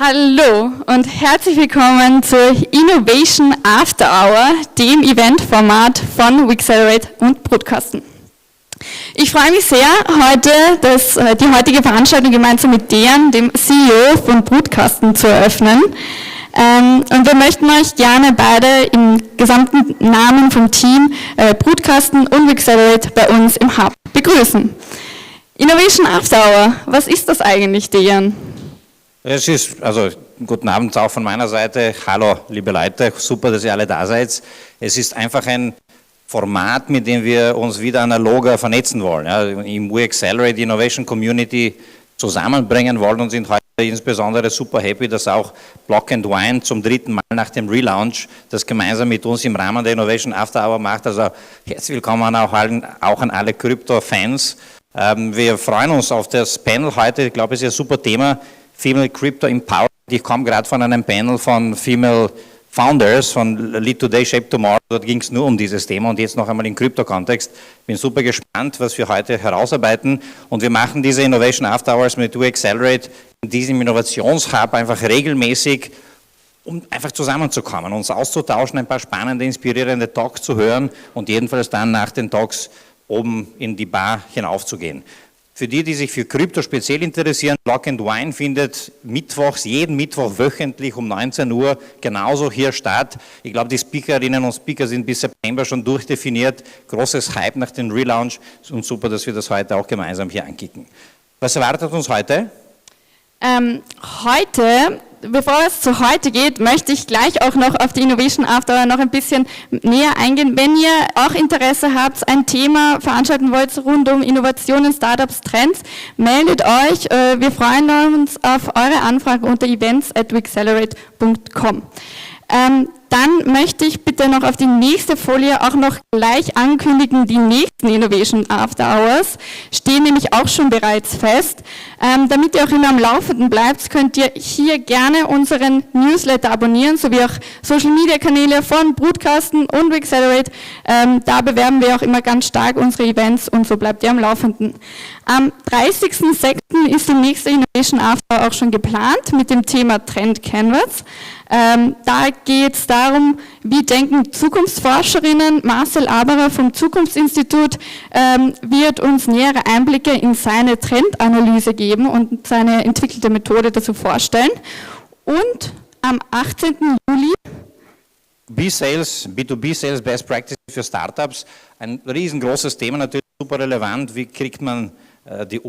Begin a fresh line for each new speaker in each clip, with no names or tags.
Hallo und herzlich willkommen zur Innovation After Hour, dem Eventformat von weXelerate und Brutkasten. Ich freue mich sehr, die heutige Veranstaltung gemeinsam mit dem CEO von Brutkasten zu eröffnen. Und wir möchten euch gerne beide im gesamten Namen vom Team Brutkasten und weXelerate bei uns im Hub begrüßen. Innovation After Hour, was ist das eigentlich, Dejan?
Es ist, guten Abend auch von meiner Seite. Hallo, liebe Leute, super, dass ihr alle da seid. Es ist einfach ein Format, mit dem wir uns wieder analoger vernetzen wollen. Ja, im weXelerate Innovation Community zusammenbringen wollen und sind heute insbesondere super happy, dass auch Block&Wine zum 3. Mal nach dem Relaunch das gemeinsam mit uns im Rahmen der Innovation After Hour macht. Also herzlich willkommen auch an alle Krypto-Fans. Wir freuen uns auf das Panel heute. Ich glaube, es ist ein super Thema. Female Crypto Empowerment. Ich komme gerade von einem Panel von Female Founders von Lead Today, Shape Tomorrow. Dort ging es nur um dieses Thema und jetzt noch einmal im Krypto-Kontext. Bin super gespannt, was wir heute herausarbeiten. Und wir machen diese Innovation After Hours mit weXelerate in diesem Innovationshub einfach regelmäßig, um einfach zusammenzukommen, uns auszutauschen, ein paar spannende, inspirierende Talks zu hören und jedenfalls dann nach den Talks oben in die Bar hinaufzugehen. Für die sich für Krypto speziell interessieren, Block&Wine findet jeden Mittwoch wöchentlich um 19 Uhr genauso hier statt. Ich glaube, die Speakerinnen und Speaker sind bis September schon durchdefiniert. Großes Hype nach dem Relaunch und super, dass wir das heute auch gemeinsam hier ankicken. Was erwartet uns heute?
Bevor es zu heute geht, möchte ich gleich auch noch auf die Innovation After Hour noch ein bisschen näher eingehen. Wenn ihr auch Interesse habt, ein Thema veranstalten wollt rund um Innovationen, Startups, Trends, meldet euch. Wir freuen uns auf eure Anfrage unter events@weXelerate.com. Dann möchte ich bitte noch auf die nächste Folie auch noch gleich ankündigen, die nächsten Innovation After Hours stehen nämlich auch schon bereits fest. Damit ihr auch immer am Laufenden bleibt, könnt ihr hier gerne unseren Newsletter abonnieren, sowie auch Social Media Kanäle von Brutkasten und weXelerate. Da bewerben wir auch immer ganz stark unsere Events und so bleibt ihr am Laufenden. Am 30.06. ist die nächste Innovation After Hour auch schon geplant mit dem Thema Trend Canvas. Da geht es darum, wie denken Zukunftsforscherinnen. Marcel Aberer vom Zukunftsinstitut wird uns nähere Einblicke in seine Trendanalyse geben und seine entwickelte Methode dazu vorstellen. Und am 18. Juli
B2B-Sales Best Practices für Startups, ein riesengroßes Thema, natürlich super relevant. Wie kriegt man die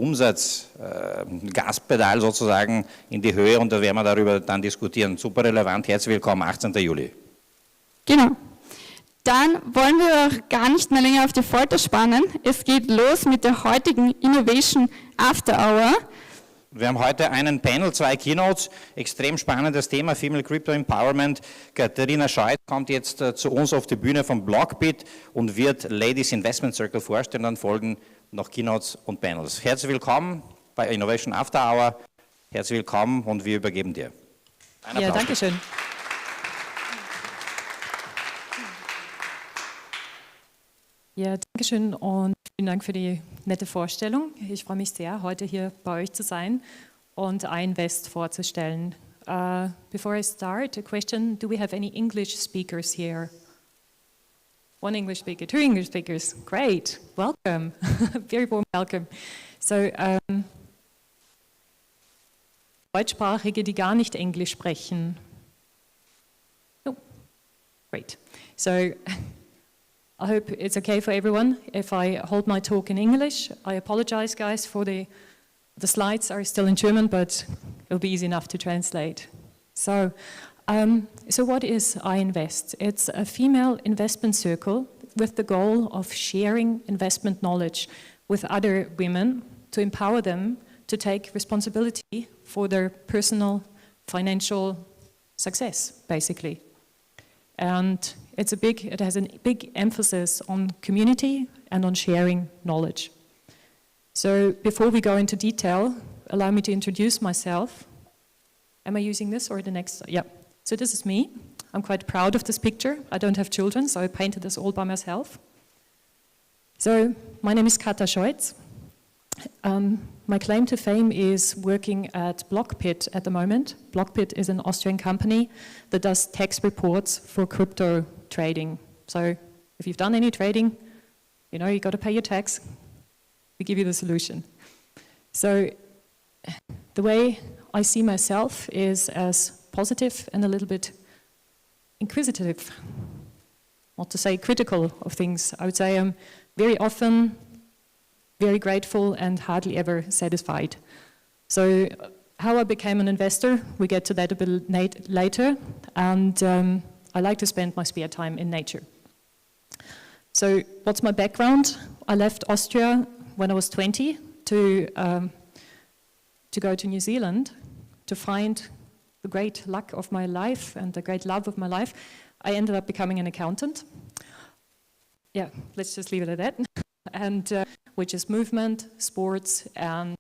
Gaspedal sozusagen in die Höhe, und da werden wir darüber dann diskutieren. Super relevant, herzlich willkommen, 18. Juli.
Genau. Dann wollen wir auch gar nicht mehr länger auf die Folter spannen. Es geht los mit der heutigen Innovation After Hour.
Wir haben heute einen Panel, 2 Keynotes, extrem spannendes Thema, Female Crypto Empowerment. Katharina Scheutz kommt jetzt zu uns auf die Bühne von Blockpit und wird Ladies Investment Circle vorstellen, dann folgen noch Keynotes und Panels. Herzlich willkommen bei Innovation After Hour, herzlich willkommen und wir übergeben dir.
Ja, danke schön. Ja, danke schön und vielen Dank für die nette Vorstellung. Ich freue mich sehr, heute hier bei euch zu sein und iInvest vorzustellen. Before I start, a question: Do we have any English speakers here? One English speaker, 2 English speakers. Great, welcome, very warm welcome. So, Deutschsprachige, die gar nicht Englisch sprechen. No, great. So, I hope it's okay for everyone if I hold my talk in English. I apologize, guys, for the slides are still in German, but it'll be easy enough to translate. So what is iInvest? It's a female investment circle with the goal of sharing investment knowledge with other women to empower them to take responsibility for their personal financial success, basically. And it has a big emphasis on community and on sharing knowledge. So before we go into detail, allow me to introduce myself. Am I using this or the next? Yeah. So this is me. I'm quite proud of this picture. I don't have children, so I painted this all by myself. So my name is Katharina Scheutz. my claim to fame is working at Blockpit at the moment. Blockpit is an Austrian company that does tax reports for crypto trading. So if you've done any trading, you know, you've got to pay your tax. We give you the solution. So the way I see myself is as positive and a little bit inquisitive, not to say critical of things. I would say I'm very often very grateful and hardly ever satisfied. So how I became an investor, we get to that a bit later, and I like to spend my spare time in nature. So what's my background? I left Austria when I was 20 to go to New Zealand to find the great luck of my life and the great love of my life. I ended up becoming an accountant. Yeah, let's just leave it at that. And which is movement, sports, and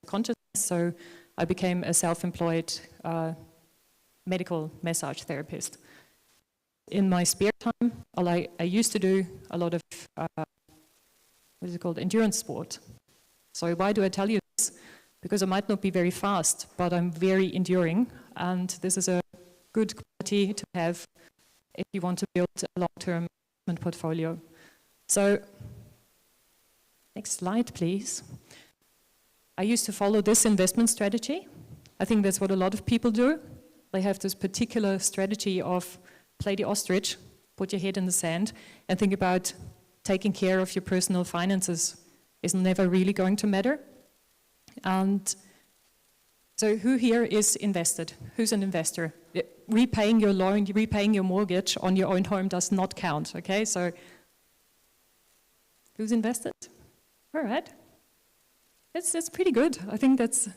consciousness. So I became a self-employed medical massage therapist. In my spare time, I used to do a lot of, what is it called, endurance sport. So why do I tell you this? Because I might not be very fast, but I'm very enduring, and this is a good quality to have if you want to build a long-term investment portfolio. So, next slide, please. I used to follow this investment strategy. I think that's what a lot of people do. They have this particular strategy of play the ostrich, put your head in the sand, and think about taking care of your personal finances is never really going to matter. And so who here is invested? Who's an investor? Repaying your loan, repaying your mortgage on your own home does not count, okay? So who's invested? All right. That's pretty good. I think that's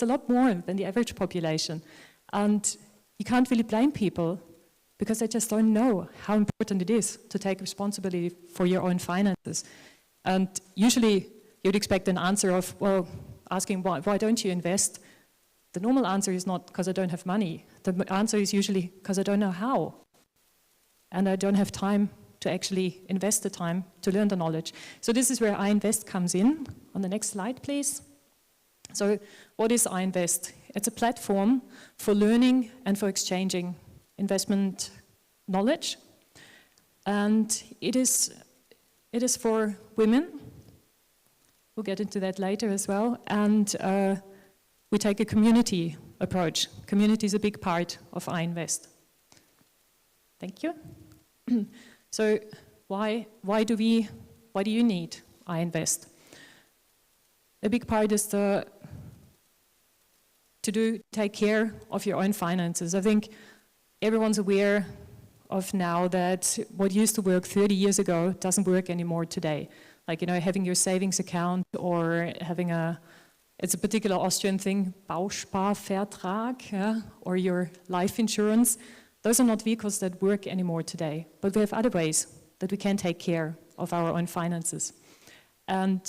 a lot more than the average population. And you can't really blame people because they just don't know how important it is to take responsibility for your own finances. And usually you'd expect an answer of, well, asking why don't you invest? The normal answer is not because I don't have money. The answer is usually because I don't know how. And I don't have time to actually invest the time to learn the knowledge. So this is where iInvest comes in. On the next slide, please. So what is iInvest? It's a platform for learning and for exchanging investment knowledge. And it is for women. We'll get into that later as well. And we take a community approach. Community is a big part of iInvest. Thank you. So why do you need iInvest? A big part is to take care of your own finances. I think everyone's aware of now that what used to work 30 years ago doesn't work anymore today. Like, you know, having your savings account or having it's a particular Austrian thing, Bausparvertrag, yeah, or your life insurance. Those are not vehicles that work anymore today, but we have other ways that we can take care of our own finances. And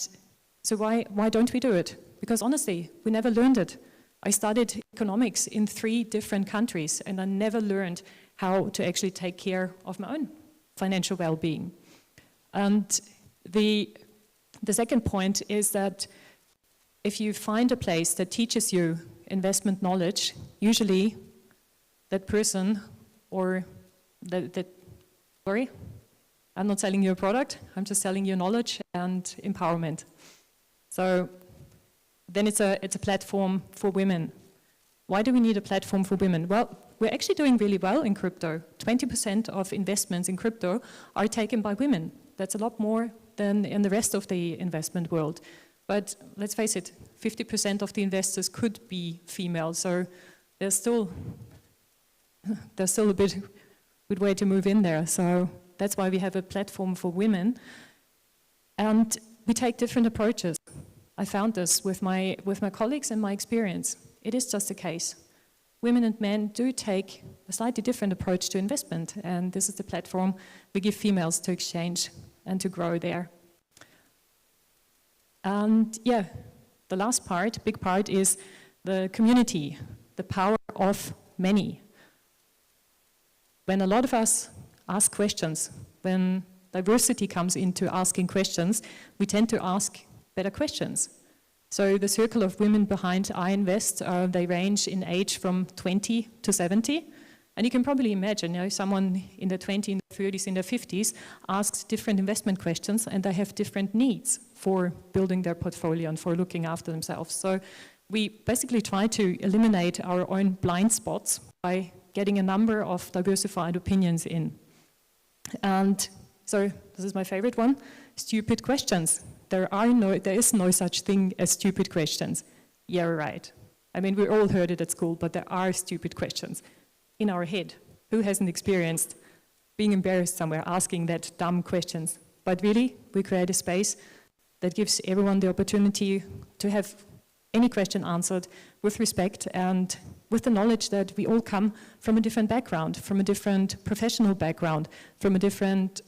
so why don't we do it? Because honestly, we never learned it. I studied economics in 3 different countries, and I never learned how to actually take care of my own financial well-being. And the second point is that if you find a place that teaches you investment knowledge, usually that person or sorry, I'm not selling you a product, I'm just selling you knowledge and empowerment. So then it's a platform for women. Why do we need a platform for women? Well, we're actually doing really well in crypto. 20% of investments in crypto are taken by women. That's a lot more than in the rest of the investment world. But let's face it, 50% of the investors could be female, so there's still a bit good way to move in there. So that's why we have a platform for women. And we take different approaches. I found this with my colleagues and my experience. It is just a case. Women and men do take a slightly different approach to investment, and this is the platform we give females to exchange and to grow there. And yeah, the last part, big part, is the community, the power of many. When a lot of us ask questions, when diversity comes into asking questions, we tend to ask better questions. So the circle of women behind iInvest, they range in age from 20 to 70. And you can probably imagine, someone in their 20s, in their 30s, in their 50s asks different investment questions, and they have different needs for building their portfolio and for looking after themselves. So we basically try to eliminate our own blind spots by getting a number of diversified opinions in. And so this is my favorite one, stupid questions. There is no such thing as stupid questions. Yeah, right. I mean, we all heard it at school, but there are stupid questions in our head. Who hasn't experienced being embarrassed somewhere, asking that dumb questions? But really, we create a space that gives everyone the opportunity to have any question answered with respect and with the knowledge that we all come from a different background, from a different professional background, from a different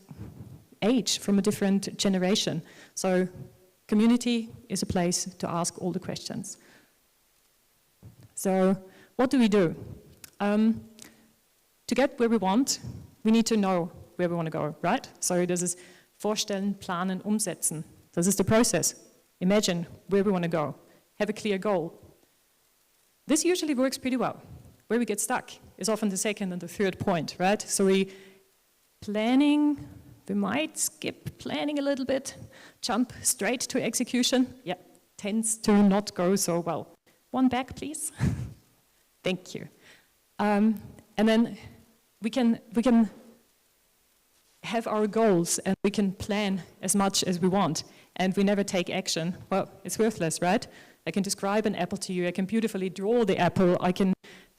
age, from a different generation. So community is a place to ask all the questions. So what do we do? To get where we want, we need to know where we want to go, right? So this is vorstellen, planen, umsetzen. This is the process. Imagine where we want to go. Have a clear goal. This usually works pretty well. Where we get stuck is often the second and the third point, right? So we might skip planning a little bit, jump straight to execution. Yeah, tends to not go so well. One back, please. Thank you. And then we can have our goals and we can plan as much as we want, and we never take action. Well, it's worthless, right? I can describe an apple to you, I can beautifully draw the apple, I can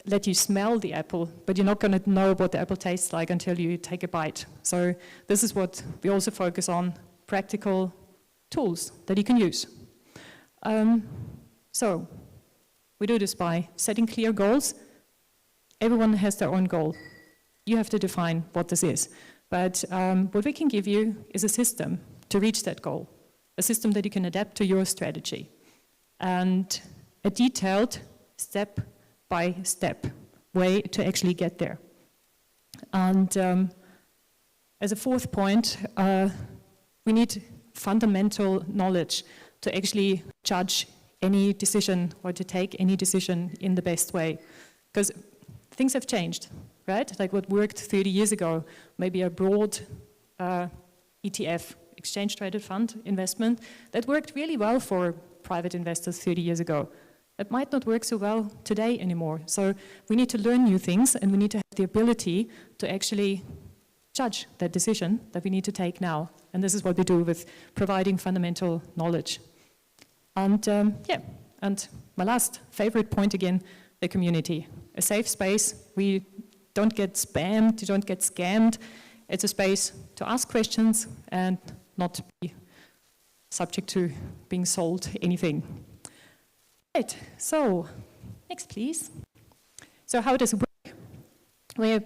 let you smell the apple, but you're not going to know what the apple tastes like until you take a bite. So this is what we also focus on, practical tools that you can use. So we do this by setting clear goals. Everyone has their own goal. You have to define what this is. But what we can give you is a system to reach that goal, a system that you can adapt to your strategy, and a detailed step-by-step way to actually get there. And as a fourth point, we need fundamental knowledge to actually judge any decision or to take any decision in the best way. Because things have changed, right? Like what worked 30 years ago, maybe a broad ETF, exchange-traded fund investment, that worked really well for private investors 30 years ago. It might not work so well today anymore. So we need to learn new things, and we need to have the ability to actually judge that decision that we need to take now. And this is what we do with providing fundamental knowledge. And and my last favorite point again, the community. A safe space. We don't get spammed, you don't get scammed. It's a space to ask questions and not be subject to being sold anything. Right, so next please. So how does it work? We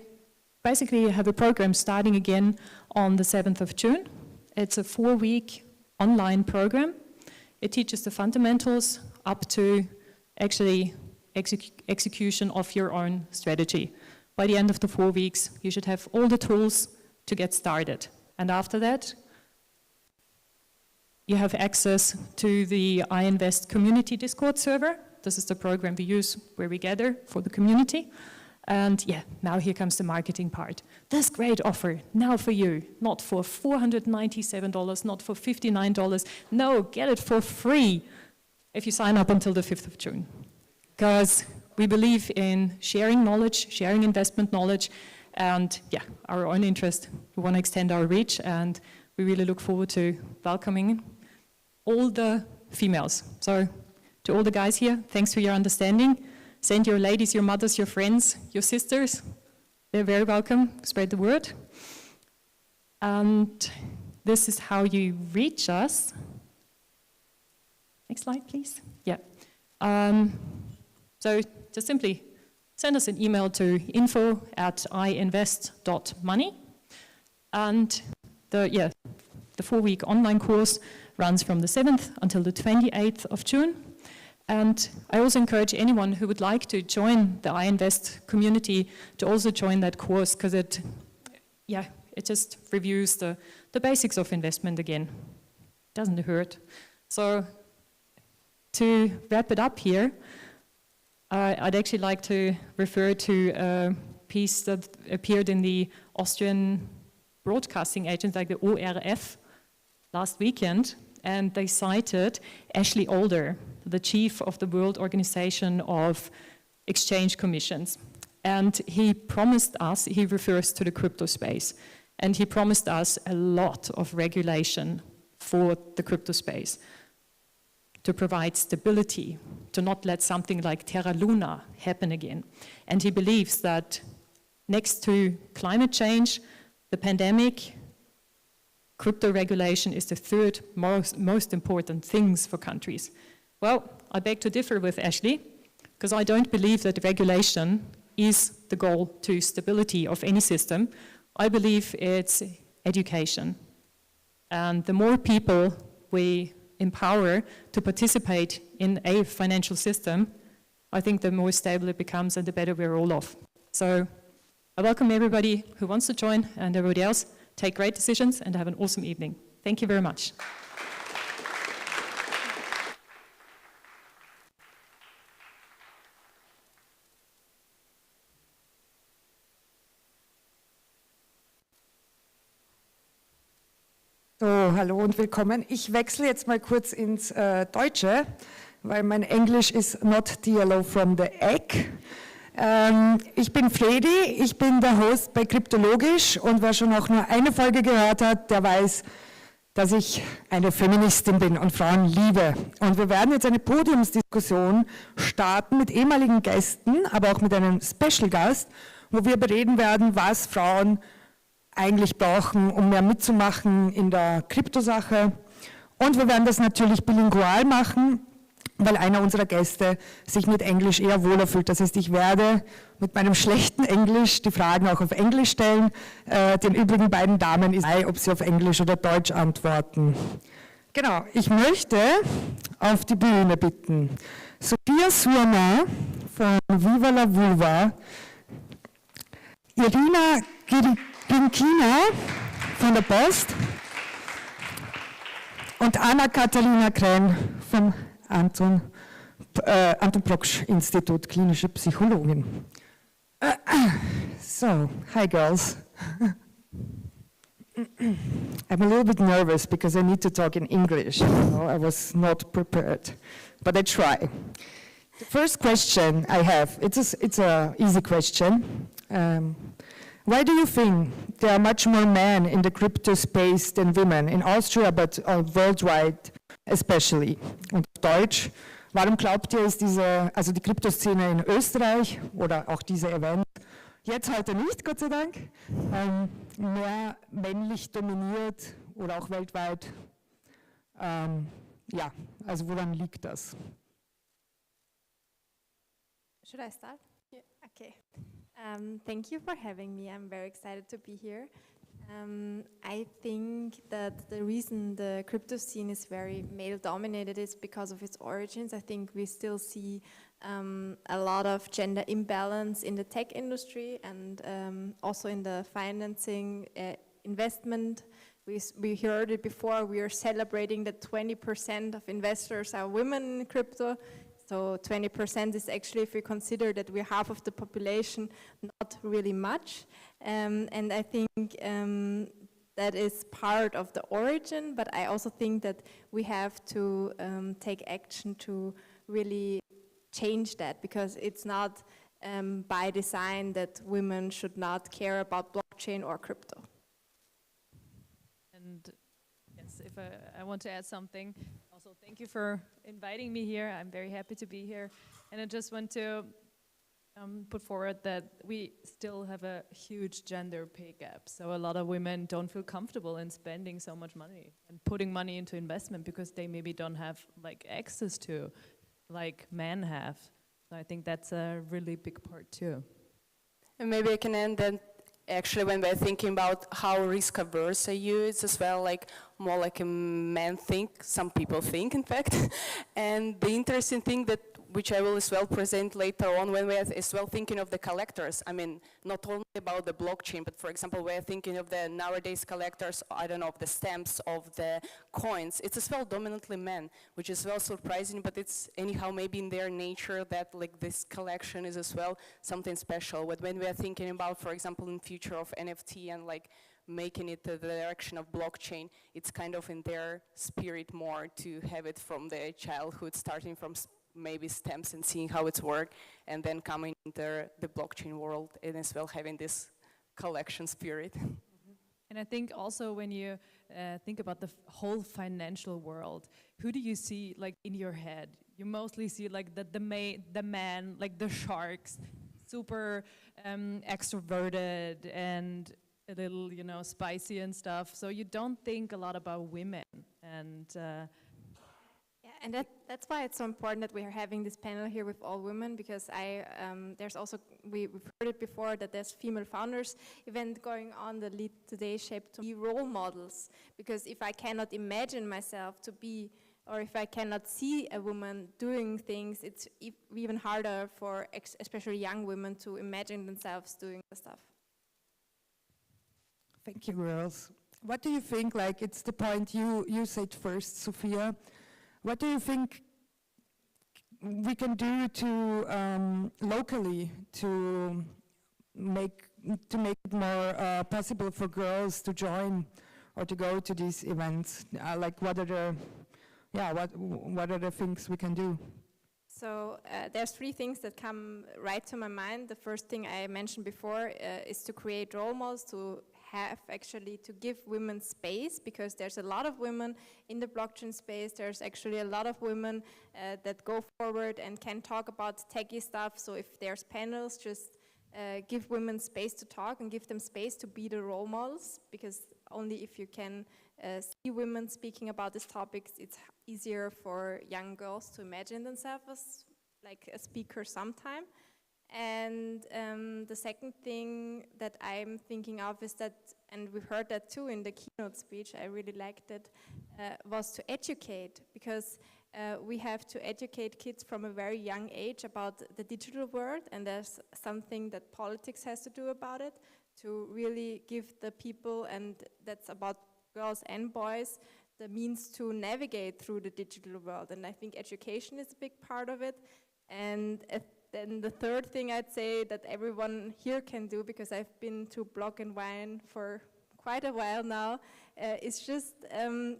basically have a program starting again on the 7th of June. It's a 4-week online program. It teaches the fundamentals up to actually execution of your own strategy. By the end of the 4 weeks, you should have all the tools to get started. And after that, you have access to the iInvest community Discord server. This is the program we use where we gather for the community. And yeah, now here comes the marketing part. This great offer, now for you, not for $497, not for $59. No, get it for free if you sign up until the 5th of June. Because we believe in sharing knowledge, sharing investment knowledge, and yeah, our own interest. We want to extend our reach, and we really look forward to welcoming all the females. So to all the guys here, thanks for your understanding. Send your ladies, your mothers, your friends, your sisters. They're very welcome. Spread the word. And this is how you reach us. Next slide, please. Yeah. So just simply send us an email to info@iinvest.money. And the 4-week online course runs from the 7th until the 28th of June. And I also encourage anyone who would like to join the iInvest community to also join that course, because it just reviews the basics of investment again. Doesn't hurt. So to wrap it up here, I'd actually like to refer to a piece that appeared in the Austrian broadcasting agent, like the ORF, last weekend, and they cited Ashley Alder, the chief of the World Organization of Exchange Commissions. And he promised us, he refers to the crypto space, and he promised us a lot of regulation for the crypto space to provide stability, to not let something like Terra Luna happen again. And he believes that next to climate change, the pandemic, crypto regulation is the third most important things for countries. Well, I beg to differ with Ashley, because I don't believe that regulation is the goal to stability of any system. I believe it's education. And the more people we empower to participate in a financial system, I think the more stable it becomes and the better we're all off. So I welcome everybody who wants to join, and everybody else. Take great decisions and have an awesome evening. Thank you very much.
So, hallo und willkommen. Ich wechsle jetzt mal kurz ins Deutsche, weil mein Englisch ist not the yellow from the egg. Ich bin Fredi, ich bin der Host bei Krypto.Logisch, und wer schon auch nur eine Folge gehört hat, der weiß, dass ich eine Feministin bin und Frauen liebe. Und wir werden jetzt eine Podiumsdiskussion starten mit ehemaligen Gästen, aber auch mit einem Special-Gast, wo wir bereden werden, was Frauen eigentlich brauchen, um mehr mitzumachen in der Kryptosache. Und wir werden das natürlich bilingual machen, weil einer unserer Gäste sich mit Englisch eher wohler fühlt. Das heißt, ich werde mit meinem schlechten Englisch die Fragen auch auf Englisch stellen. Den übrigen beiden Damen ist ob sie auf Englisch oder Deutsch antworten. Genau, ich möchte auf die Bühne bitten Sofia Surma von Viva la Vulva, Irina Grinkina von der Post und Katharina Krenn vom Anton Proksch Institut, klinische Psychologin. So, hi girls. I'm a little bit nervous because I need to talk in English. I was not prepared, but I try. The first question I have, it's a easy question. Why do you think there are much more men in the crypto space than women in Austria, but worldwide especially? Und auf Deutsch, warum glaubt ihr, ist die Kryptoszene in Österreich oder auch diese Events, jetzt heute nicht, Gott sei Dank, mehr männlich dominiert oder auch weltweit? Ja, also woran liegt das?
Should I start? Yeah. Okay. Thank you for having me. I'm very excited to be here. I think that the reason the crypto scene is very male-dominated is because of its origins. I think we still see a lot of gender imbalance in the tech industry and also in the financing investment. We heard it before, we are celebrating that 20% of investors are women in crypto. So 20% is actually, if we consider that we're half of the population, not really much. And I think that is part of the origin, but I also think that we have to take action to really change that, because it's not by design that women should not care about blockchain or crypto.
And yes, if I want to add something. Also, thank you for inviting me here. I'm very happy to be here. And I just want to put forward that we still have a huge gender pay gap. So a lot of women don't feel comfortable in spending so much money and putting money into investment because they maybe don't have like access to like men have. So I think that's a really big part too.
And maybe I can end that actually when we're thinking about how risk averse are you, it's as well like more like a man think, some people think in fact. And the interesting thing that which I will as well present later on when we are as well thinking of the collectors. I mean, not only about the blockchain, but for example, we're thinking of the nowadays collectors, I don't know, of the stamps, of the coins. It's as well dominantly men, which is well surprising, but it's anyhow maybe in their nature that like this collection is as well something special. But when we are thinking about, for example, in future of NFT and like making it the direction of blockchain, it's kind of in their spirit more to have it from their childhood, starting from maybe stamps and seeing how it's work, and then coming into the blockchain world and as well having this collection spirit.
And I think also when you think about the whole financial world, who do you see like in your head? You mostly see like the man, like the sharks, super extroverted and a little, you know, spicy and stuff. So you don't think a lot about women. And
yeah, and that's why it's so important that we are having this panel here with all women, because there's also, we've heard it before, that there's female founders event going on, the Lead Today shaped to be role models. Because if I cannot imagine myself to be, or if I cannot see a woman doing things, it's even harder for especially young women to imagine themselves doing the stuff.
Thank you, girls. What do you think, like, it's the point you said first, Sofia. What do you think we can do to locally to make it more possible for girls to join or to go to these events? Like, what are the things we can do?
So there's three things that come right to my mind. The first thing I mentioned before is to create role models, to give women space, because there's a lot of women in the blockchain space. There's actually a lot of women that go forward and can talk about techie stuff. So if there's panels, just give women space to talk and give them space to be the role models, because only if you can see women speaking about these topics, it's easier for young girls to imagine themselves as like a speaker sometime. And the second thing that I'm thinking of is that, and we heard that too in the keynote speech, I really liked it, was to educate, because we have to educate kids from a very young age about the digital world, and there's something that politics has to do about it, to really give the people, and that's about girls and boys, the means to navigate through the digital world. And I think education is a big part of it. And then the third thing I'd say that everyone here can do, because I've been to Block&Wine for quite a while now, is just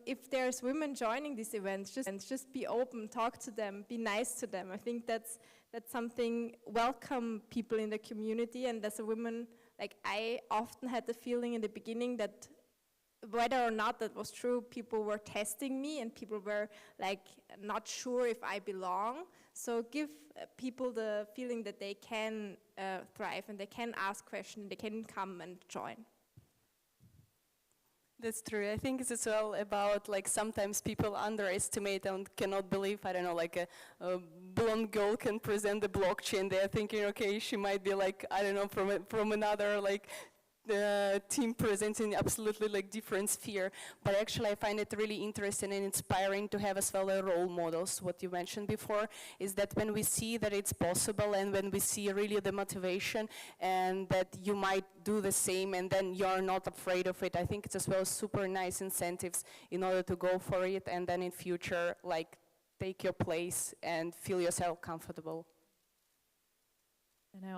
if there's women joining these events, just be open, talk to them, be nice to them. I think that's something, welcome people in the community. And as a woman, like, I often had the feeling in the beginning that whether or not that was true, people were testing me and people were like not sure if I belong. So give people the feeling that they can thrive and they can ask questions, they can come and join.
That's true. I think it's as well about, like, sometimes people underestimate and cannot believe, I don't know, like a blonde girl can present the blockchain. They're thinking, okay, she might be like, I don't know, from another like team presenting absolutely like different sphere. But actually I find it really interesting and inspiring to have as well role models. What you mentioned before is that when we see that it's possible and when we see really the motivation and that you might do the same and then you're not afraid of it, I think it's as well super nice incentives in order to go for it and then in future like take your place and feel yourself comfortable.
And I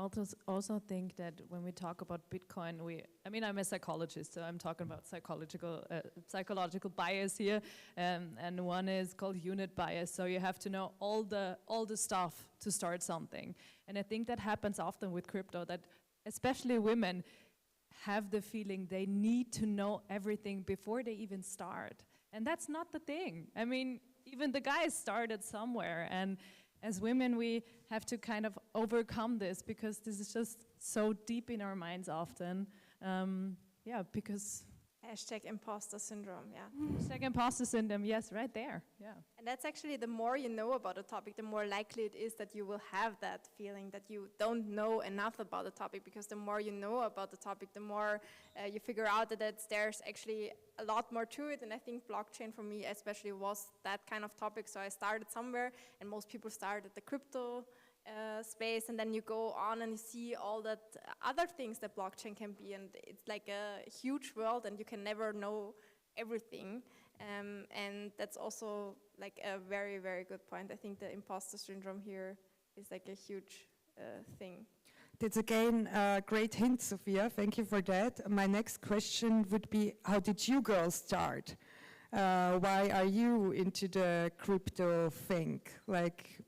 also think that when we talk about Bitcoin, I mean, I'm a psychologist, so I'm talking about psychological bias here, and one is called unit bias. So you have to know all the stuff to start something. And I think that happens often with crypto, that especially women have the feeling they need to know everything before they even start. And that's not the thing. I mean, even the guys started somewhere, and as women, we have to kind of overcome this because this is just so deep in our minds often. Yeah, because
Hashtag imposter syndrome, yeah.
Hashtag imposter syndrome, yes, right there, yeah.
And that's actually, the more you know about a topic, the more likely it is that you will have that feeling that you don't know enough about the topic, because the more you know about the topic, the more you figure out that there's actually a lot more to it. And I think blockchain for me especially was that kind of topic. So I started somewhere, and most people start at the crypto space, and then you go on and you see all that other things that blockchain can be, and it's like a huge world, and you can never know everything. And that's also like a very, very good point. I think the imposter syndrome here is like a huge thing.
That's again a great hint, Sofia. Thank you for that. My next question would be, how did you girls start? Why are you into the crypto thing? Like,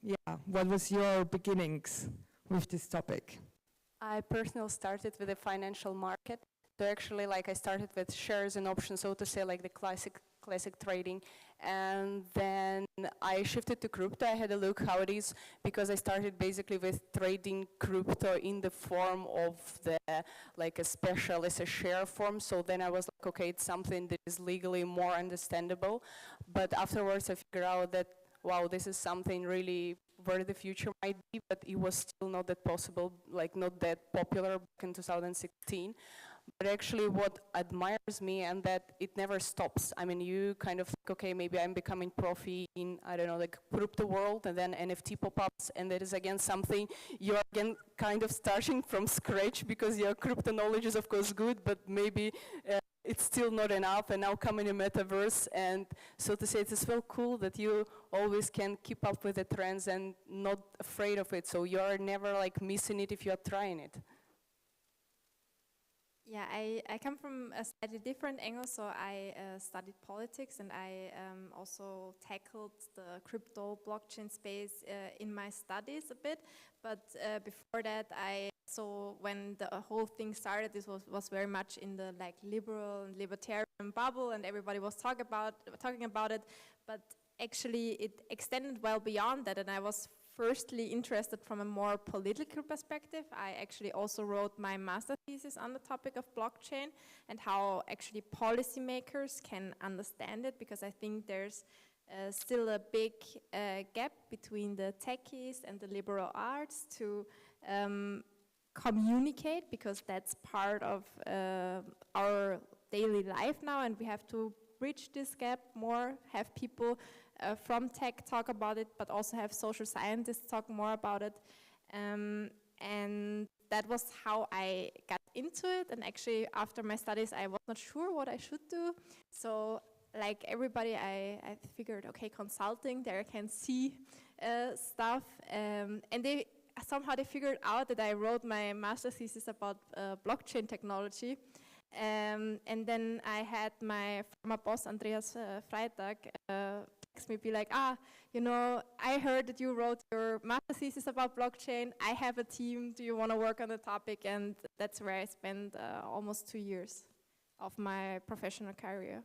yeah, what was your beginnings with this topic?
I personally started with the financial market. So actually, like, I started with shares and options, so to say, like the classic trading. And then I shifted to crypto. I had a look how it is, because I started basically with trading crypto in the form of the, like, a special as a share form. So then I was like, okay, it's something that is legally more understandable. But afterwards I figured out that, wow, this is something really where the future might be, but it was still not that possible, like not that popular back in 2016. But actually what admires me, and that it never stops. I mean, you kind of think, okay, maybe I'm becoming profi in, I don't know, like crypto world, and then NFT pop-ups, and that is again something you're again kind of starting from scratch, because your crypto knowledge is of course good, but maybe it's still not enough, and now come in a metaverse, and so to say, it's as well cool that you always can keep up with the trends and not afraid of it, so you're never like missing it if you're trying it.
Yeah, I come from a slightly different angle, so I studied politics, and I also tackled the crypto blockchain space in my studies a bit, but before that so when the whole thing started, this was very much in the like liberal and libertarian bubble, and everybody was talking about it, but actually it extended well beyond that, and I was firstly interested from a more political perspective. I actually also wrote my master thesis on the topic of blockchain and how actually policymakers can understand it, because I think there's still a big gap between the techies and the liberal arts to communicate, because that's part of our daily life now, and we have to bridge this gap more, have people from tech talk about it, but also have social scientists talk more about it. And that was how I got into it. And actually, after my studies, I was not sure what I should do. So, like everybody, I figured, okay, consulting, there I can see stuff. And somehow they figured out that I wrote my master thesis about blockchain technology. And then I had my former boss, Andreas Freitag, text me, be like, you know, I heard that you wrote your master thesis about blockchain. I have a team. Do you want to work on the topic? And that's where I spent almost 2 years of my professional career.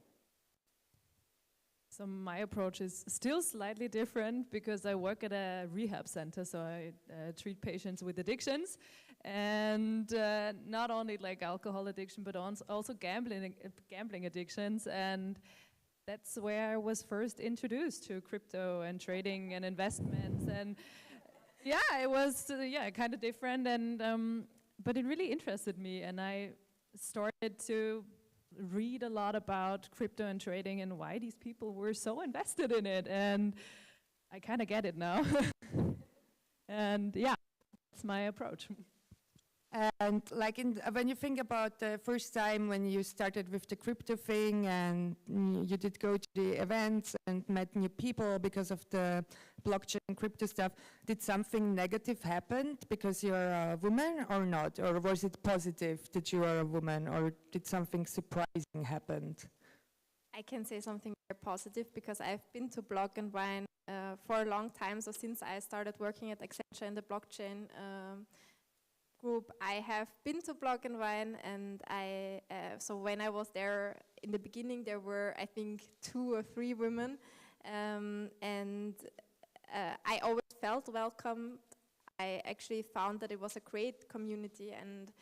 So my approach is still slightly different, because I work at a rehab center, so I treat patients with addictions, and not only like alcohol addiction, but also gambling addictions, and that's where I was first introduced to crypto and trading and investments, and yeah, it was kind of different, and but it really interested me, and I started to read a lot about crypto and trading and why these people were so invested in it, and I kind of get it now. And yeah, that's my approach.
And like when you think about the first time when you started with the crypto thing, and you did go to the events and met new people because of the blockchain and crypto stuff, did something negative happen because you're a woman or not? Or was it positive that you are a woman, or did something surprising happen?
I can say something very positive, because I've been to Block&Wine for a long time. So since I started working at Accenture in the blockchain group, I have been to Block&Wine, and so when I was there in the beginning, there were, I think, 2 or 3 women, and I always felt welcome. I actually found that it was a great community, and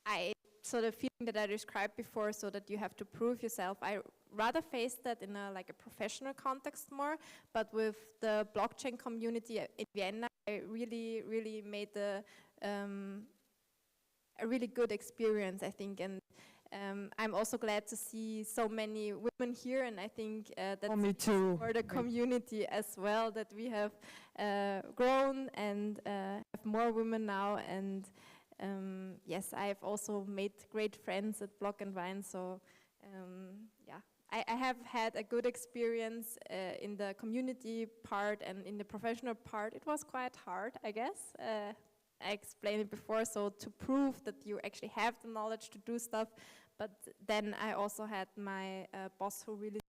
I so the feeling that I described before, so that you have to prove yourself, I rather face that in a professional context more, but with the blockchain community in Vienna, I really made a really good experience, I think, and I'm also glad to see so many women here, and I think that's
me too.
for the community as well, that we have grown and have more women now, and yes, I've also made great friends at Block&Wine, so yeah, I have had a good experience in the community part, and in the professional part it was quite hard, I guess. I explained it before, so to prove that you actually have the knowledge to do stuff, but then I also had my boss who really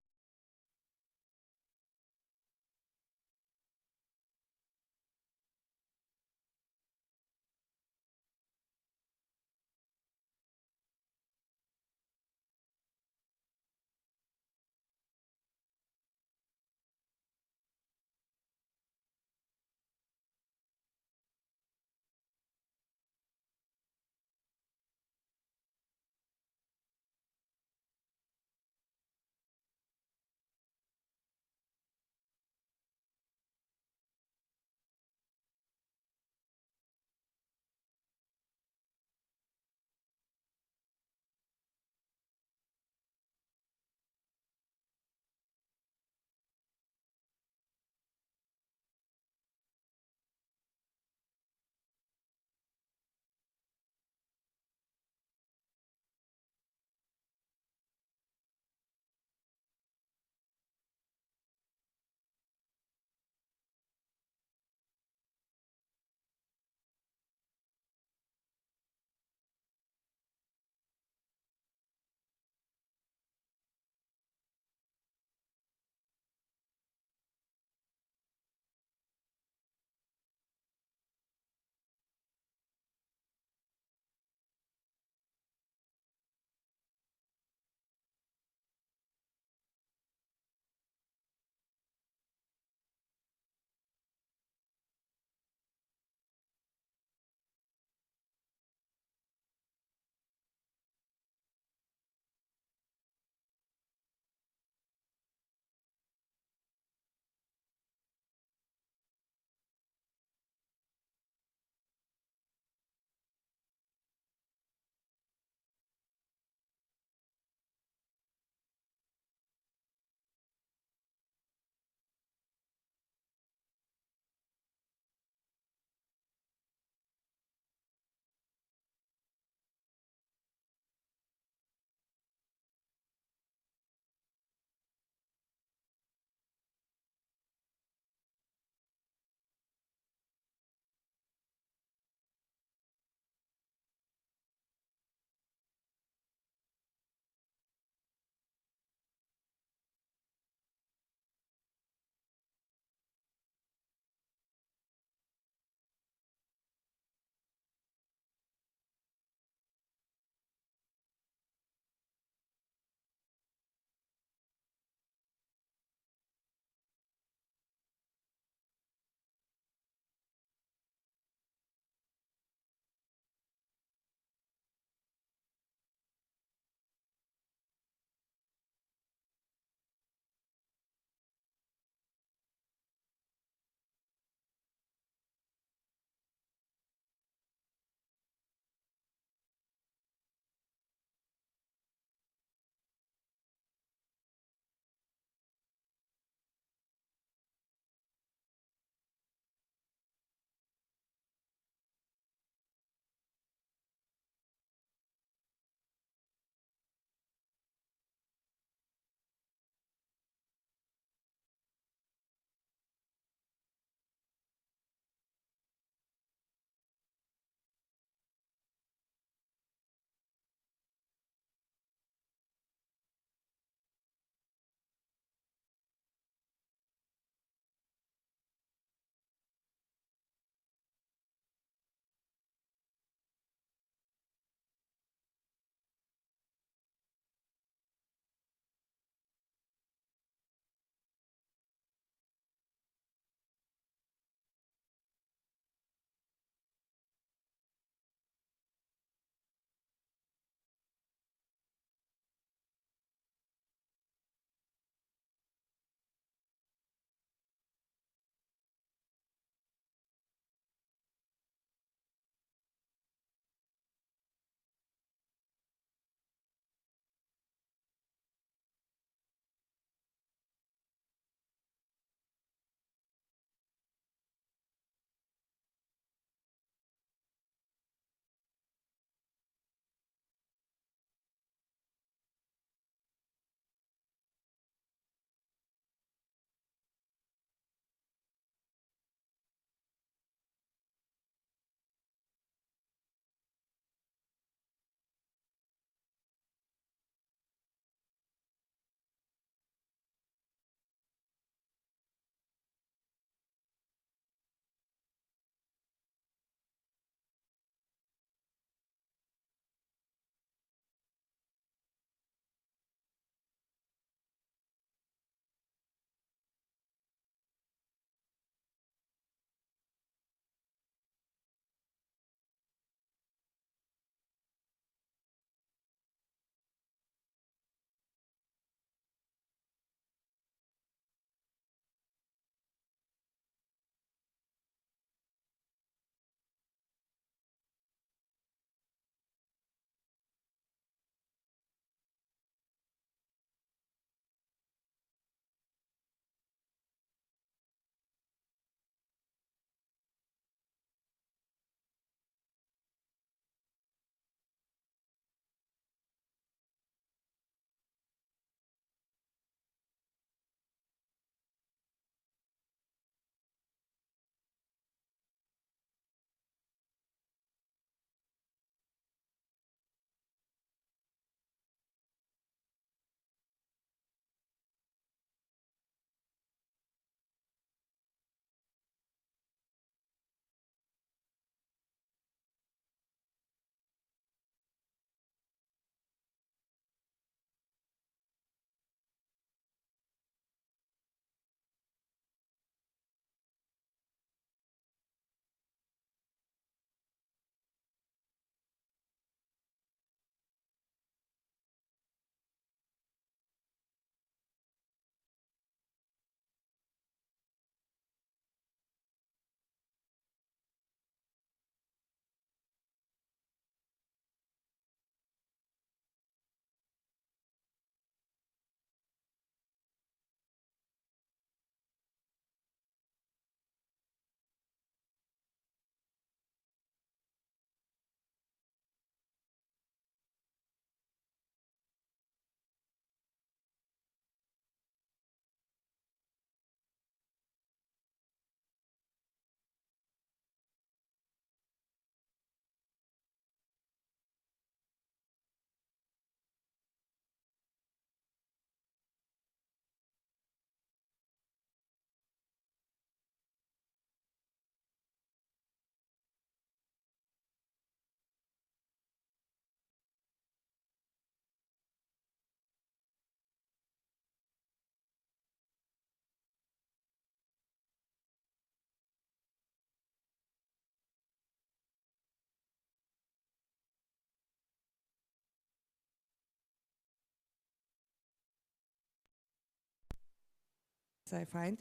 I find.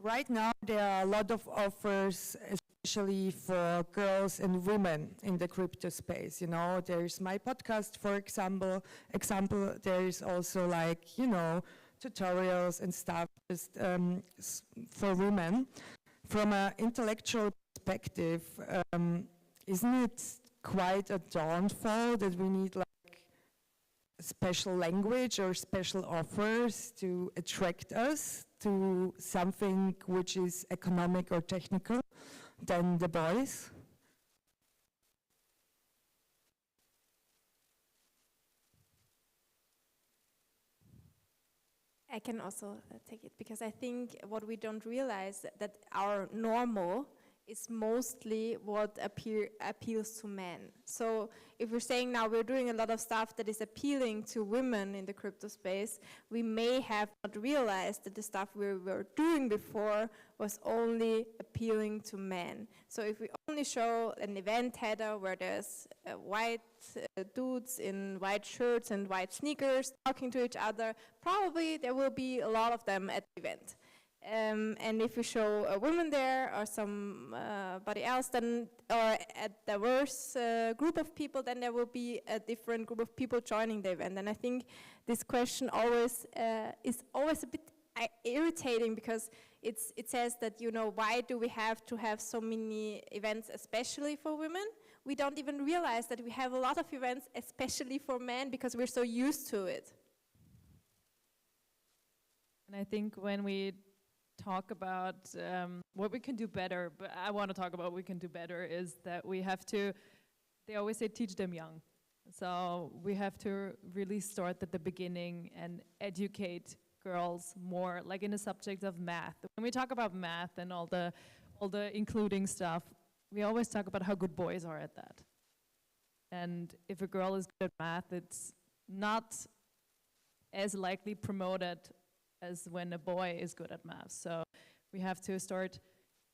Right now, there are a lot of offers, especially for girls and women in the crypto space. You know, there's my podcast, for example. There is also like, you know, tutorials and stuff just for women. From an intellectual perspective, isn't it quite a downfall that we need like special language or special offers to attract us to something which is economic or technical than the boys?
I can also take it, because I think what we don't realize that our normal is mostly what appeals to men. So if we're saying now we're doing a lot of stuff that is appealing to women in the crypto space, we may have not realized that the stuff we were doing before was only appealing to men. So if we only show an event header where there's white dudes in white shirts and white sneakers talking to each other, probably there will be a lot of them at the event. And if we show a woman there or somebody else, then, or a diverse group of people, then there will be a different group of people joining the event. And I think this question always is always a bit irritating, because it says that, you know, why do we have to have so many events especially for women? We don't even realize that we have a lot of events especially for men because we're so used to it.
And I think when we talk about what we can do better, but I want to talk about what we can do better, is that we have to, they always say teach them young. So we have to really start at the beginning and educate girls more, like in the subject of math. When we talk about math and all the including stuff, we always talk about how good boys are at that. And if a girl is good at math, it's not as likely promoted as when a boy is good at math. So we have to start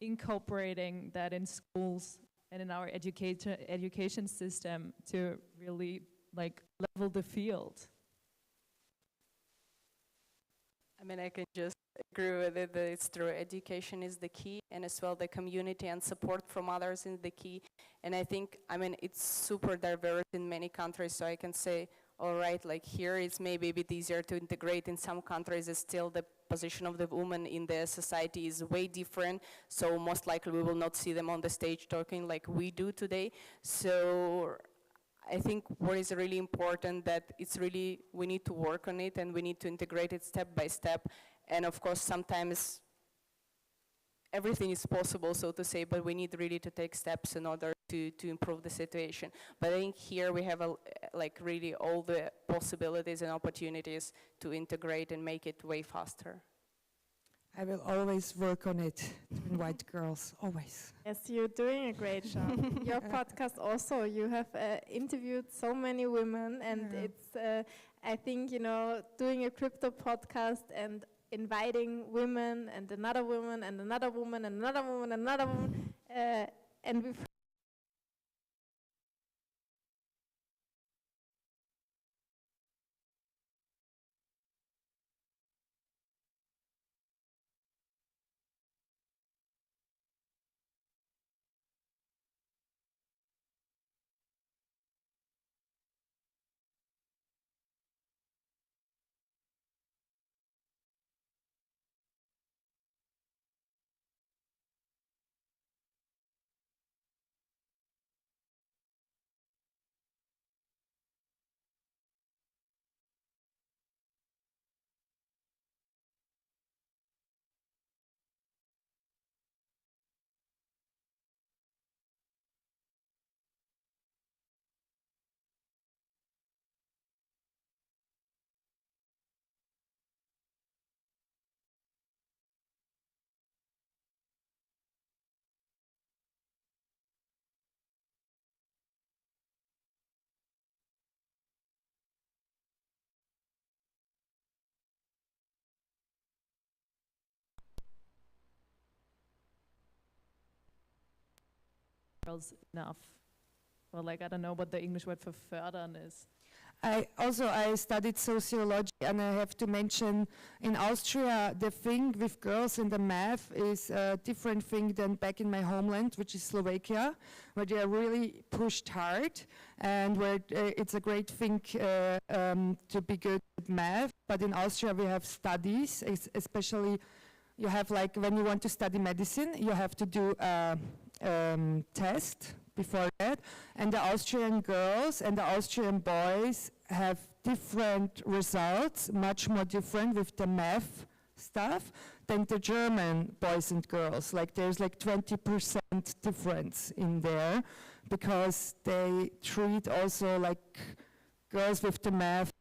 incorporating that in schools and in our education system to really like level the field.
I mean, I can just agree with it that it's true. Education is the key, and as well the community and support from others is the key. And I think, I mean, it's super diverse in many countries, so I can say, all right, like here it's maybe a bit easier to integrate. In some countries, it's still the position of the woman in the society is way different, so most likely we will not see them on the stage talking like we do today. So I think what is really important that it's really, we need to work on it and we need to integrate it step by step. And of course, sometimes everything is possible, so to say, but we need really to take steps in order to improve the situation. But I think here we have like really all the possibilities and opportunities to integrate and make it way faster.
I will always work on it to invite girls, always.
Yes, you're doing a great job. Your podcast also, you have interviewed so many women, and it's, I think, you know, doing a crypto podcast and inviting women and another woman and another woman and another woman and another woman, and we've
Girls enough. Well, like, I don't know what the English word for fördern is.
I studied sociology, and I have to mention in Austria the thing with girls in the math is a different thing than back in my homeland, which is Slovakia, where they are really pushed hard and where it's a great thing to be good at math. But in Austria we have studies, especially you have like when you want to study medicine, you have to do a test before that, and the Austrian girls and the Austrian boys have different results, much more different with the math stuff than the German boys and girls. Like there's like 20% difference in there because they treat also like girls with the math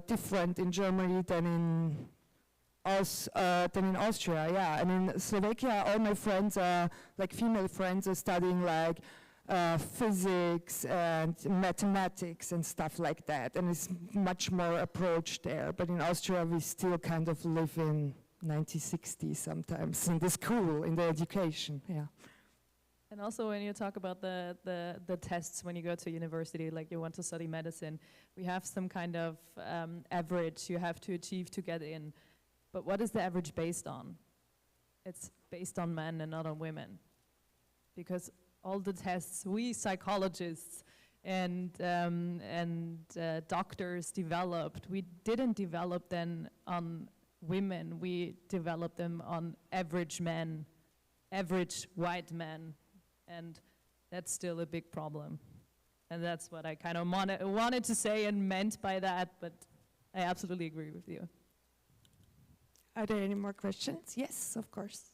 different in Germany than in Austria, yeah. And in Slovakia, all my friends are, like female friends, are studying like physics and mathematics and stuff like that, and it's much more approach there. But in Austria, we still kind of live in 1960s sometimes in the school, in the education, yeah.
And also when you talk about the tests when you go to university, like you want to study medicine, we have some kind of average you have to achieve to get in. But what is the average based on? It's based on men and not on women. Because all the tests we psychologists and doctors developed, we didn't develop them on women, we developed them on average men, average white men, and that's still a big problem. And that's what I kind of wanted to say and meant by that, but I absolutely agree with you.
Are there any more questions? Yes, of course.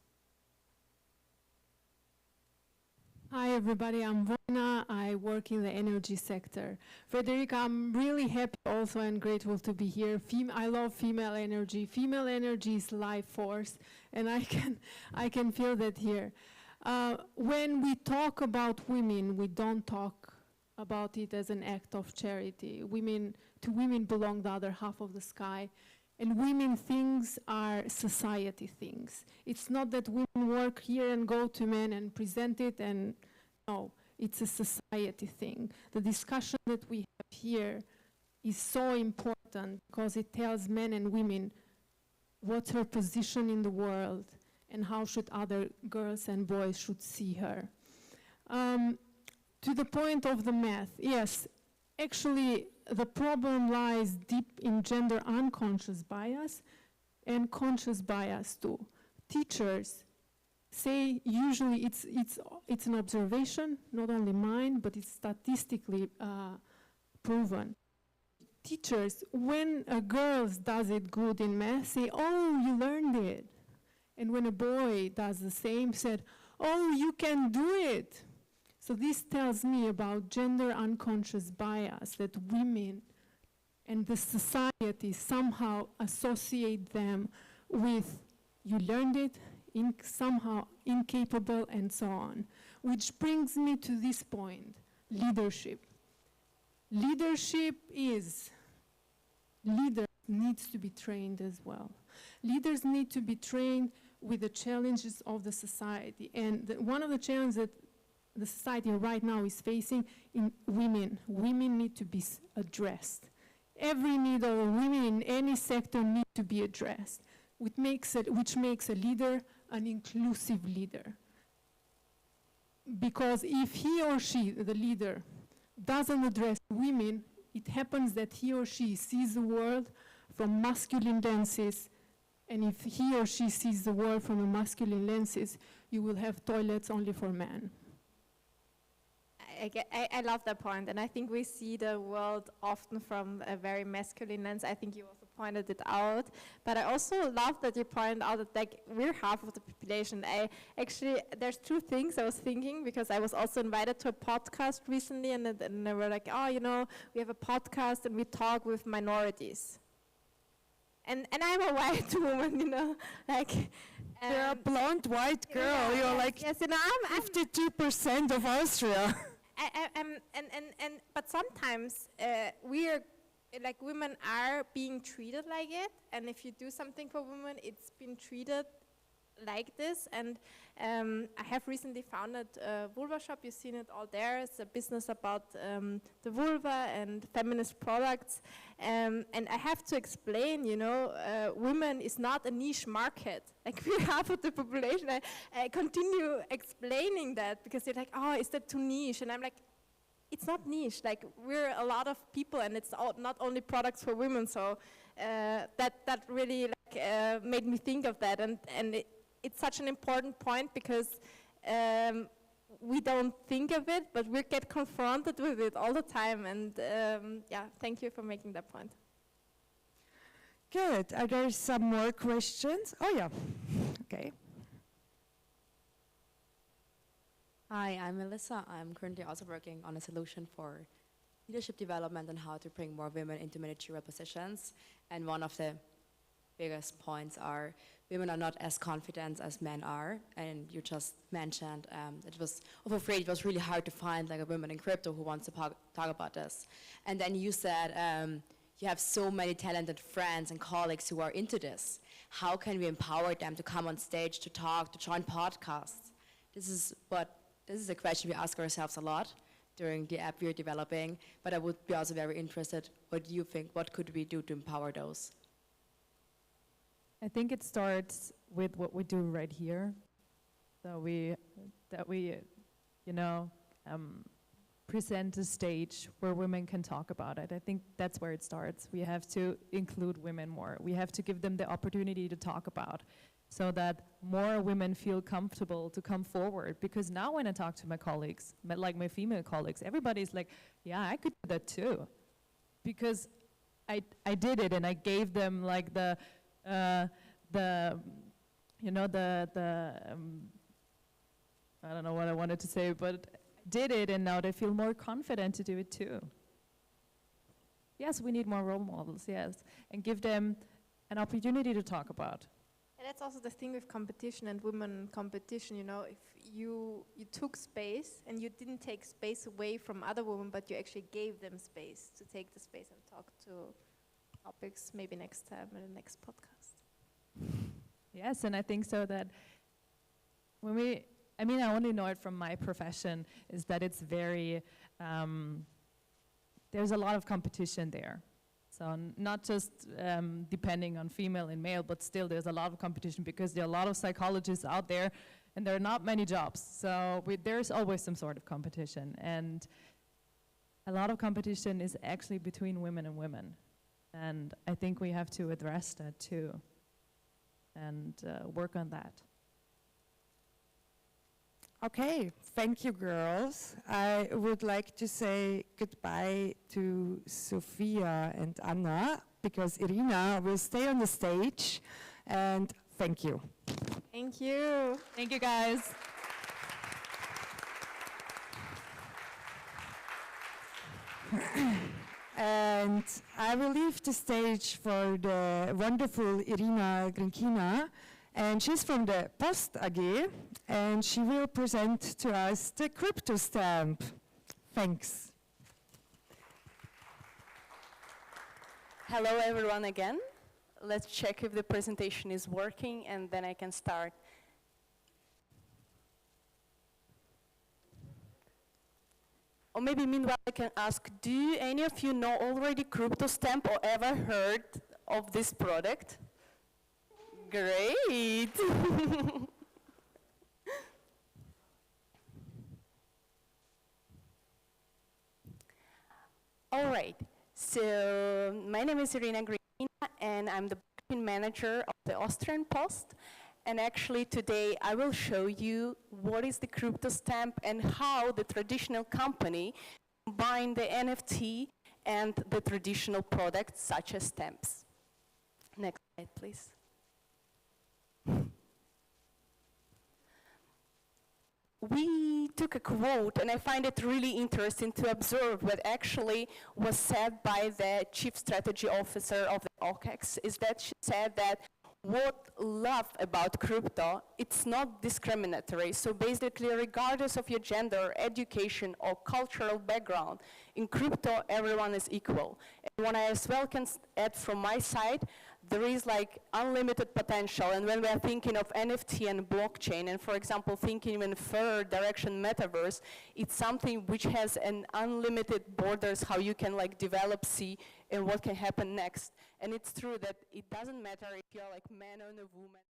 Hi everybody, I'm VIENNA. I work in the energy sector. Frederika, I'm really happy also and grateful to be here. I love female energy. Female energy is life force, and I can feel that here. When we talk about women, we don't talk about it as an act of charity. To women belong the other half of the sky. And women things are society things. It's not that women work here and go to men and present it, and no, it's a society thing. The discussion that we have here is so important because it tells men and women what's her position in the world and how should other girls and boys should see her. To the point of the math, yes, actually, the problem lies deep in gender unconscious bias and conscious bias too. Teachers say usually it's an observation, not only mine, but it's statistically proven. Teachers, when a girl does it good in math, say, "Oh, you learned it," and when a boy does the same, said, "Oh, you can do it." So this tells me about gender unconscious bias, that women and the society somehow associate them with you learned it, somehow incapable, and so on. Which brings me to this point, leadership. Leadership leaders needs to be trained as well. Leaders need to be trained with the challenges of the society. And one of the challenges that the society right now is facing in women. Women need to be addressed. Every need of women in any sector need to be addressed, which makes a leader an inclusive leader. Because if he or she, the leader, doesn't address women, it happens that he or she sees the world from masculine lenses, and if he or she sees the world from a masculine lenses, you will have toilets only for men.
I love that point, and I think we see the world often from a very masculine lens. I think you also pointed it out, but I also love that you pointed out that like we're half of the population. There's two things I was thinking, because I was also invited to a podcast recently, and they were like, "Oh, we have a podcast and we talk with minorities." And I'm a white woman, like.
You're a blonde white girl. You're like
yes, I'm
52% of Austria.
But sometimes women are being treated like it, and if you do something for women, it's been treated like this, and I have recently founded a Vulva shop. You've seen it all there. It's a business about the vulva and feminist products, and I have to explain, you know, women is not a niche market. Like, we're half of the population. I continue explaining that because they're like, oh, is that too niche? And I'm like, it's not niche. Like, we're a lot of people, and it's not only products for women. So that really like, made me think of that, and it's such an important point because we don't think of it, but we get confronted with it all the time. And yeah, thank you for making that point.
Good. Are there some more questions? Oh yeah. Okay.
Hi, I'm Melissa. I'm currently also working on a solution for leadership development and how to bring more women into managerial positions. And one of the biggest points are women are not as confident as men are. And you just mentioned it was really hard to find like a woman in crypto who wants to talk about this. And then you said you have so many talented friends and colleagues who are into this. How can we empower them to come on stage, to talk, to join podcasts? This is a question we ask ourselves a lot during the app we're developing, but I would be also very interested, what do you think, what could we do to empower those?
I think it starts with what we do right here. So we you know, present a stage where women can talk about it. I think that's where it starts. We have to include women more. We have to give them the opportunity to talk about, so that more women feel comfortable to come forward. Because now when I talk to my colleagues, like my female colleagues, everybody's like, yeah, I could do that too. Because I did it, and I gave them like the you know, I don't know what I wanted to say, but did it, and now they feel more confident to do it too. Yes, we need more role models, yes, and give them an opportunity to talk about.
And that's also the thing with competition and women competition, you know, if you took space and you didn't take space away from other women, but you actually gave them space to take the space and talk to topics maybe next time in the next podcast.
Yes, and I think so that when I mean, I only know it from my profession, is that it's very, there's a lot of competition there. So not just depending on female and male, but still there's a lot of competition because there are a lot of psychologists out there and there are not many jobs. So there's always some sort of competition. And a lot of competition is actually between women and women. And I think we have to address that too and work on that.
Okay, thank you, girls. I would like to say goodbye to Sofia and Anna, because Irina will stay on the stage, and thank you.
Thank you.
Thank you, guys.
And I will leave the stage for the wonderful Irina Grinkina. And she's from the Post AG, and she will present to us the crypto stamp. Thanks.
Hello everyone again. Let's check if the presentation is working and then I can start. Or maybe meanwhile I can ask, do any of you know already crypto stamp or ever heard of this product? Great. All right, so my name is Irina Grinkina and I'm the marketing manager of the Austrian Post. And actually today I will show you what is the crypto stamp and how the traditional company combine the NFT and the traditional products such as stamps. Next slide, please. We took a quote, and I find it really interesting to observe what actually was said by the Chief Strategy Officer of the OCEX, is that she said that what love about crypto, it's not discriminatory. So basically, regardless of your gender, education, or cultural background, in crypto, everyone is equal. And what I as well can add from my side, there is like unlimited potential, and when we are thinking of NFT and blockchain, and for example thinking even further direction metaverse, it's something which has an unlimited borders, how you can like develop, see, and what can happen next. And it's true that it doesn't matter if you're like man or a woman,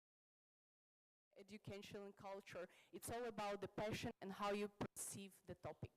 education and culture, it's all about the passion and how you perceive the topic.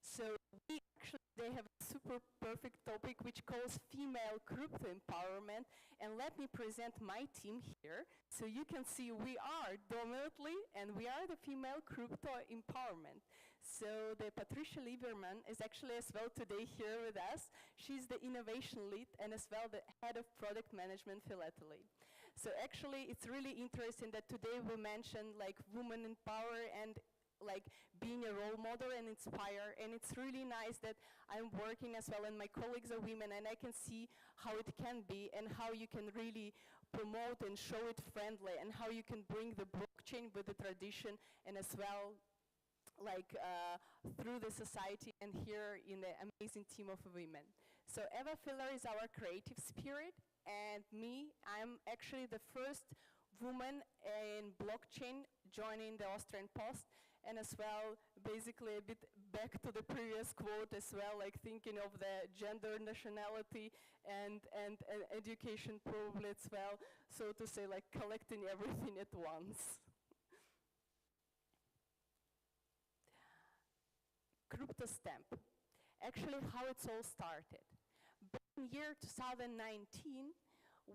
So we actually, they have a super perfect topic which calls female crypto empowerment, and let me present my team here. So you can see we are dominantly, and we are the female crypto empowerment. So the Patricia Lieberman is actually as well today here with us. She's the innovation lead and as well the head of product management philately. So actually it's really interesting that today we mentioned like women in power and like being a role model and inspire, and it's really nice that I'm working as well and my colleagues are women, and I can see how it can be and how you can really promote and show it friendly, and how you can bring the blockchain with the tradition and as well like through the society and here in the amazing team of women. So Eva Filler is our creative spirit, and me, I'm actually the first woman in blockchain joining the Austrian Post, and as well basically a bit back to the previous quote as well, like thinking of the gender, nationality and education probably as well, so to say like collecting everything at once. Crypto stamp. Actually how it's all started. Back in year 2019,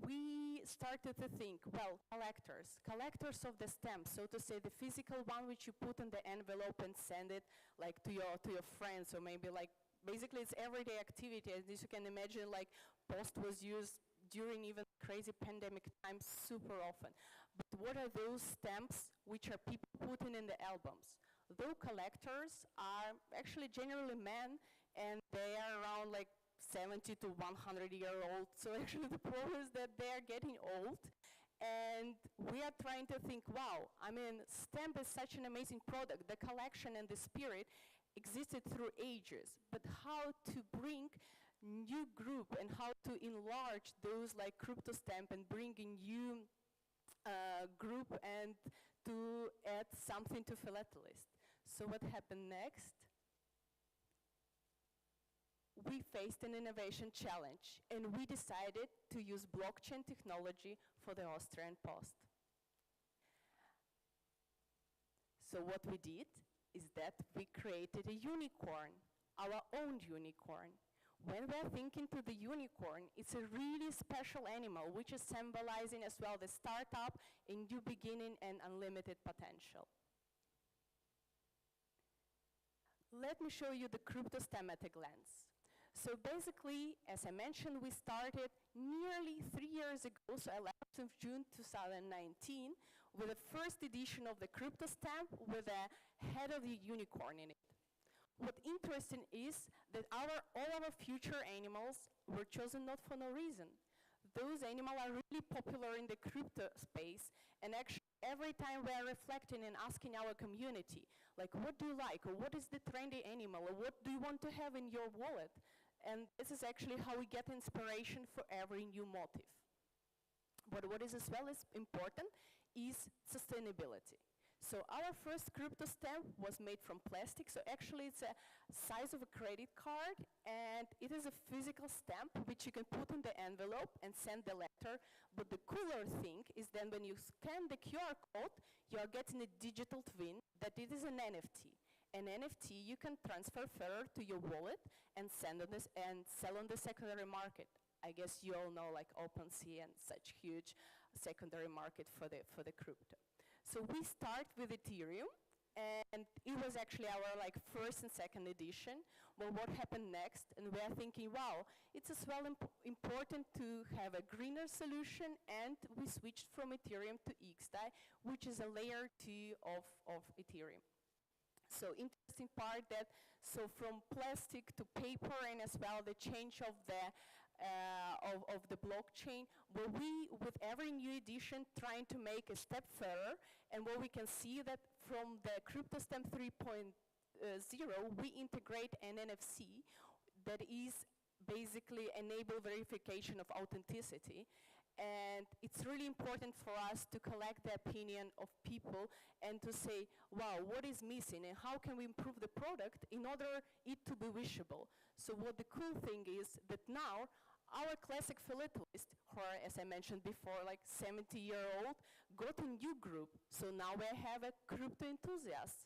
we started to think, well, collectors of the stamps, so to say the physical one which you put in the envelope and send it like to your friends, or maybe like, basically it's everyday activity. As you can imagine, like post was used during even crazy pandemic times super often. But what are those stamps which are people putting in the albums? Those collectors are actually generally men, and they are around like 70 to 100 year old. So actually the problem is that they are getting old, and we are trying to think, wow, I mean, stamp is such an amazing product. The collection and the spirit existed through ages, but how to bring new group and how to enlarge those like crypto stamp and bring a new group and to add something to philatelist. So what happened next? We faced an innovation challenge, and we decided to use blockchain technology for the Austrian Post. So what we did is that we created a unicorn, our own unicorn. When we're thinking to the unicorn, it's a really special animal which is symbolizing as well the startup, a new beginning and unlimited potential. Let me show you the crypto stamp at a glance. So basically, as I mentioned, we started nearly 3 years ago, so 11th of June 2019, with the first edition of the crypto stamp with the head of the unicorn in it. What interesting is that all our future animals were chosen not for no reason. Those animals are really popular in the crypto space, and actually every time we are reflecting and asking our community, like what do you like, or what is the trendy animal, or what do you want to have in your wallet? And this is actually how we get inspiration for every new motif. But what is as well as important is sustainability. So our first crypto stamp was made from plastic, so actually it's a size of a credit card, and it is a physical stamp which you can put in the envelope and send the letter. But the cooler thing is then when you scan the QR code, you are getting a digital twin that it is an NFT. An NFT you can transfer further to your wallet and send on this and sell on the secondary market. I guess you all know like OpenSea and such huge secondary market for the crypto. So we start with Ethereum, and it was actually our like first and second edition. Well, what happened next? And we are thinking, wow, it's as well important to have a greener solution, and we switched from Ethereum to XDAI, which is a layer 2 of Ethereum. So interesting part that, so from plastic to paper, and as well the change of the blockchain, where we, with every new edition, trying to make a step further, and where we can see that from the CryptoStamp 3.0, we integrate an NFC that is basically enable verification of authenticity. And it's really important for us to collect the opinion of people and to say, wow, what is missing and how can we improve the product in order it to be wishable. So what the cool thing is that now our classic philatelist, who are, as I mentioned before, like 70-year-old, got a new group. So now we have a crypto enthusiasts.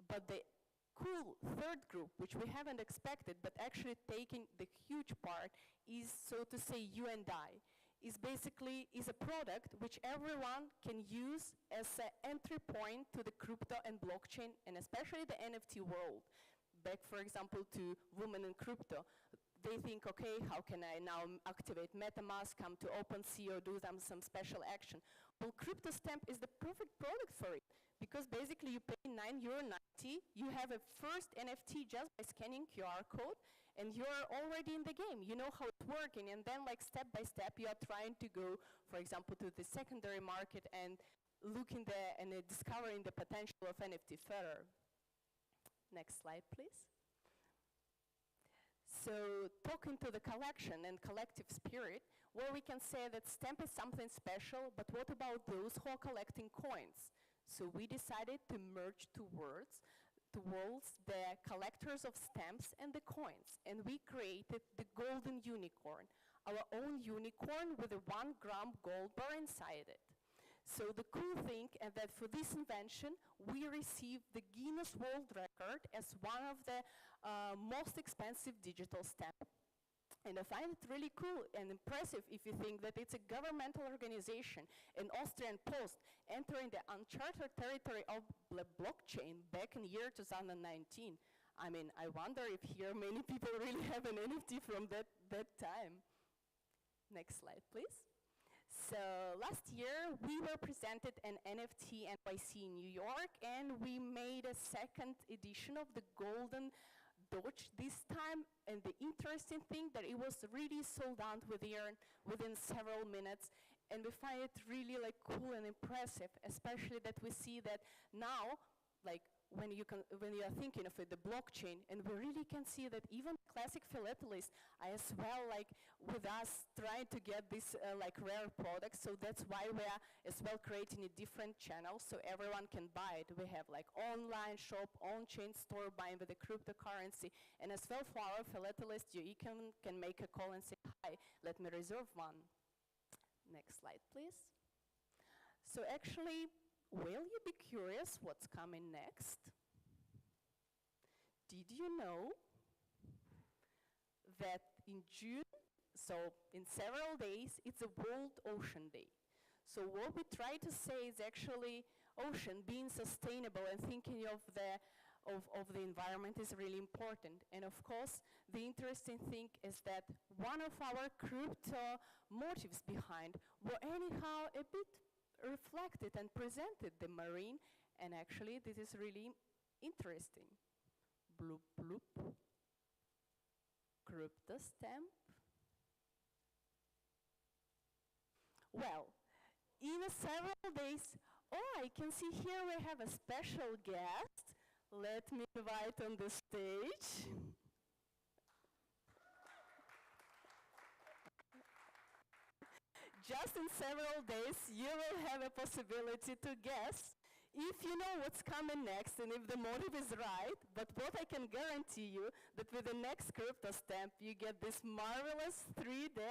But the cool third group, which we haven't expected, but actually taking the huge part, is, so to say, you and I. Is basically a product which everyone can use as an entry point to the crypto and blockchain, and especially the NFT world. Back, for example, to women in crypto. They think, okay, how can I now activate MetaMask, come to OpenSea, or do some special action? Well, CryptoStamp is the perfect product for it, because basically you pay €9.90, you have a first NFT just by scanning QR code, and you're already in the game. You know how it's working, and then like step by step you are trying to go, for example, to the secondary market and looking there and discovering the potential of NFT further. Next slide, please. So talking to the collection and collective spirit, well, we can say that stamp is something special, but what about those who are collecting coins? So we decided to merge two worlds, the collectors of stamps and the coins, and we created the golden unicorn, our own unicorn with a 1-gram gold bar inside it. So the cool thing is that for this invention, we received the Guinness World Record as one of the most expensive digital stamps. And I find it really cool and impressive if you think that it's a governmental organization, an Austrian Post, entering the uncharted territory of the blockchain back in year 2019. I mean, I wonder if here many people really have an NFT from that time. Next slide, please. So last year, we were presented an NFT NYC in New York, and we made a second edition of the Golden Doge this time. And the interesting thing that it was really sold out within several minutes. And we find it really like cool and impressive, especially that we see that now, like when you are thinking of it, the blockchain, and we really can see that even classic philatelists are as well like with us trying to get this like rare products. So that's why we are as well creating a different channel so everyone can buy it. We have like online shop, on-chain store buying with the cryptocurrency, and as well for our philatelists, you can make a call and say, hi, let me reserve one. Next slide, please. So actually, will you be curious what's coming next? Did you know that in June, so in several days, it's a World Ocean Day? So what we try to say is actually ocean being sustainable and thinking of the environment is really important. And of course, the interesting thing is that one of our crypto motives behind were anyhow a bit reflected and presented the marine, and actually this is really interesting. Bloop, bloop. Crypto stamp. Well, in several days, oh, I can see here we have a special guest. Let me invite on the stage. Just in several days, you will have a possibility to guess if you know what's coming next and if the motive is right. But what I can guarantee you, that with the next crypto stamp, you get this marvelous 3D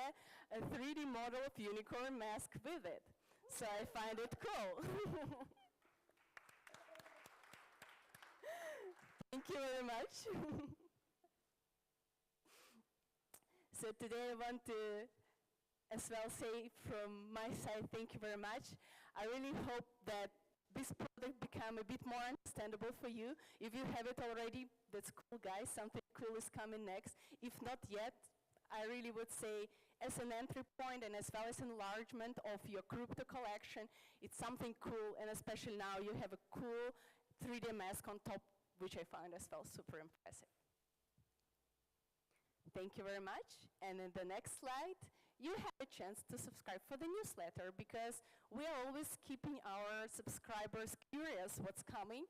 model of unicorn mask with it. So I find it cool. Thank you very much. So today I want to as well say from my side, thank you very much. I really hope that this product become a bit more understandable for you. If you have it already, that's cool, guys. Something cool is coming next. If not yet, I really would say as an entry point and as well as enlargement of your crypto collection, it's something cool, and especially now you have a cool 3D mask on top, which I found as well super impressive. Thank you very much. And in the next slide, you have a chance to subscribe for the newsletter, because we are always keeping our subscribers curious what's coming.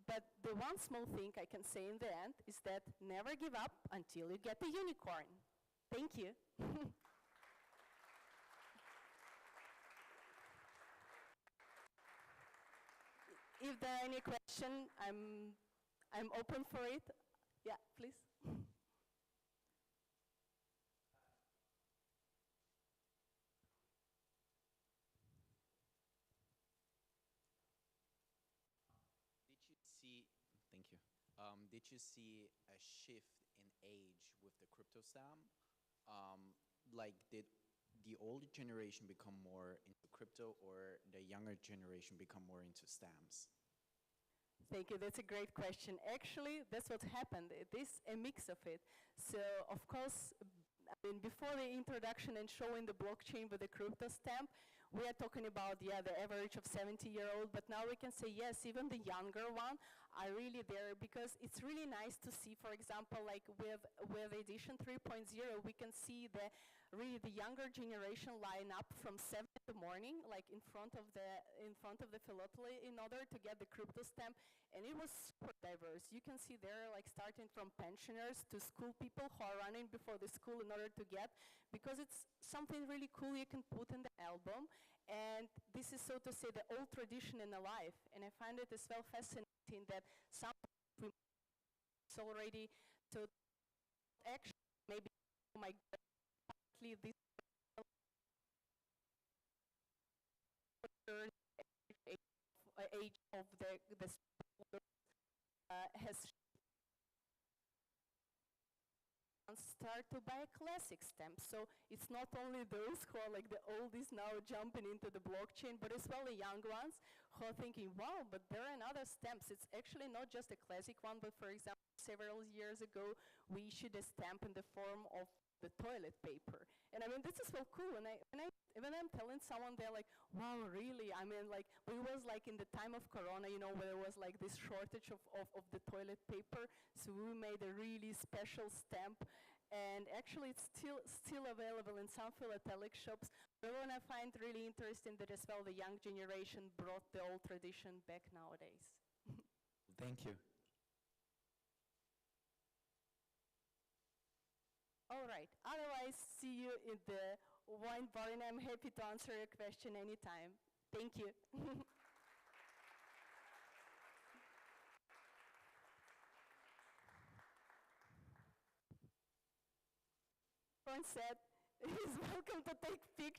But the one small thing I can say in the end is that never give up until you get the unicorn. Thank you. If there are any questions, I'm open for it. Yeah, please.
Did you see, thank you. Did you see a shift in age with the crypto stamp? Like, did the older generation become more into crypto, or the younger generation become more into stamps?
Thank you, that's a great question. Actually, that's what happened. It is a mix of it. So, of course, I mean, before the introduction and showing the blockchain with the crypto stamp, we are talking about, yeah, the average of 70-year-old, but now we can say, yes, even the younger one are really there, because it's really nice to see, for example, like with edition 3.0, we can see really the younger generation line up from 7 in the morning, like in front of the philately in order to get the crypto stamp, and it was super diverse. You can see there, like starting from pensioners to school people who are running before the school in order to get, because it's something really cool you can put in the album, and this is, so to say, the old tradition in the life, and I find it as well fascinating that some already, so actually maybe my this age of the has start to buy a classic stamp. So it's not only those who are like the oldies now jumping into the blockchain, but as well the young ones who are thinking, wow, but there are other stamps. It's actually not just a classic one, but for example, several years ago, we issued a stamp in the form of the toilet paper. And I mean, this is so cool. And when I'm telling someone, they're like, wow, really? I mean, like, but it was like in the time of Corona, you know, where there was like this shortage of the toilet paper. So we made a really special stamp. And actually, it's still available in some philatelic shops. But what I find really interesting that as well the young generation brought the old tradition back nowadays.
Thank you.
All right, otherwise, see you in the wine bar, and I'm happy to answer your question anytime. Thank you. Everyone said, he's welcome to take pictures.